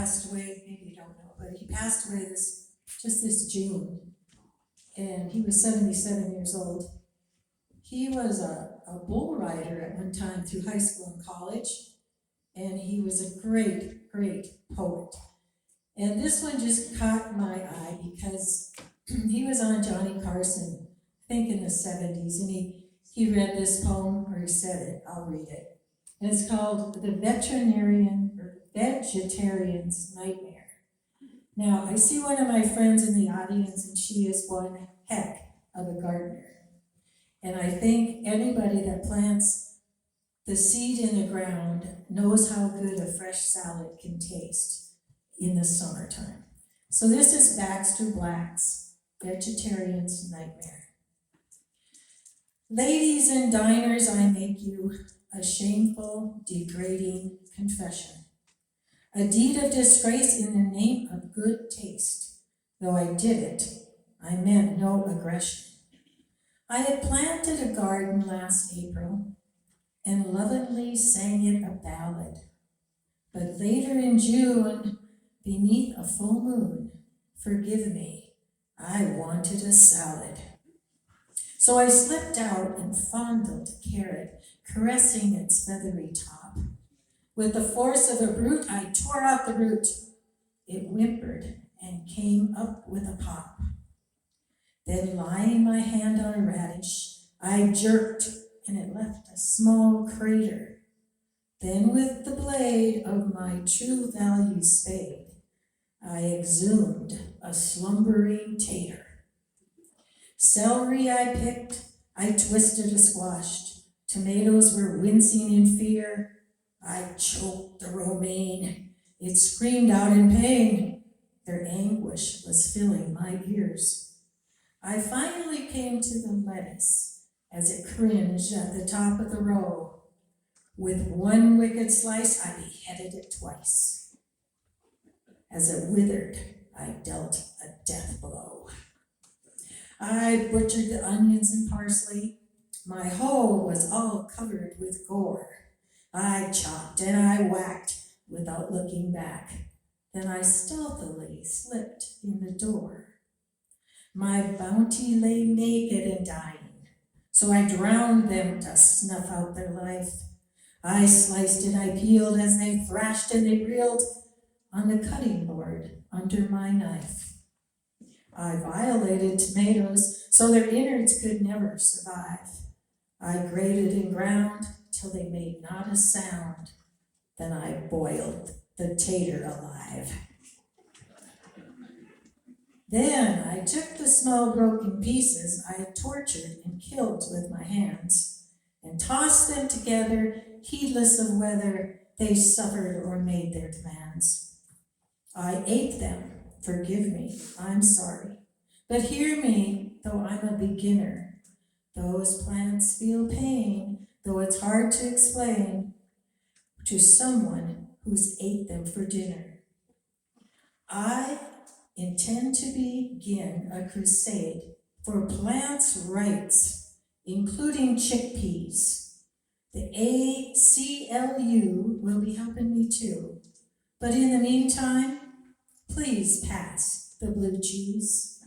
passed away, maybe you don't know, but he passed away this June, and he was 77 years old. He was a bull rider at one time through high school and college, and he was a great, great poet. And this one just caught my eye because he was on Johnny Carson, I think in the 70s, and he read this poem, or he said it, I'll read it. And it's called The Vegetarian's Nightmare. Now, I see one of my friends in the audience, and she is one heck of a gardener. And I think anybody that plants the seed in the ground knows how good a fresh salad can taste in the summertime. So this is Baxter Black's Vegetarian's Nightmare. Ladies and diners, I make you a shameful, degrading confession. A deed of disgrace in the name of good taste. Though I did it, I meant no aggression. I had planted a garden last April and lovingly sang it a ballad. But later in June, beneath a full moon, forgive me, I wanted a salad. So I slipped out and fondled a carrot, caressing its feathery top. With the force of a brute, I tore out the root. It whimpered and came up with a pop. Then, laying my hand on a radish, I jerked, and it left a small crater. Then, with the blade of my true value spade, I exhumed a slumbering tater. Celery I picked, I twisted or squashed. Tomatoes were wincing in fear. I choked the romaine. It screamed out in pain. Their anguish was filling my ears. I finally came to the lettuce as it cringed at the top of the row. With one wicked slice, I beheaded it twice. As it withered, I dealt a death blow. I butchered the onions and parsley. My hoe was all covered with gore. I chopped and I whacked without looking back. Then I stealthily slipped in the door. My bounty lay naked and dying, so I drowned them to snuff out their life. I sliced and I peeled as they thrashed and they reeled on the cutting board under my knife. I violated tomatoes so their innards could never survive. I grated and ground till they made not a sound. Then I boiled the tater alive. Then I took the small broken pieces I had tortured and killed with my hands and tossed them together, heedless of whether they suffered or made their demands. I ate them, forgive me, I'm sorry. But hear me, though I'm a beginner. Those plants feel pain, though it's hard to explain to someone who's ate them for dinner. I intend to begin a crusade for plants' rights, including chickpeas. The ACLU will be helping me too. But in the meantime, please pass the blue cheese.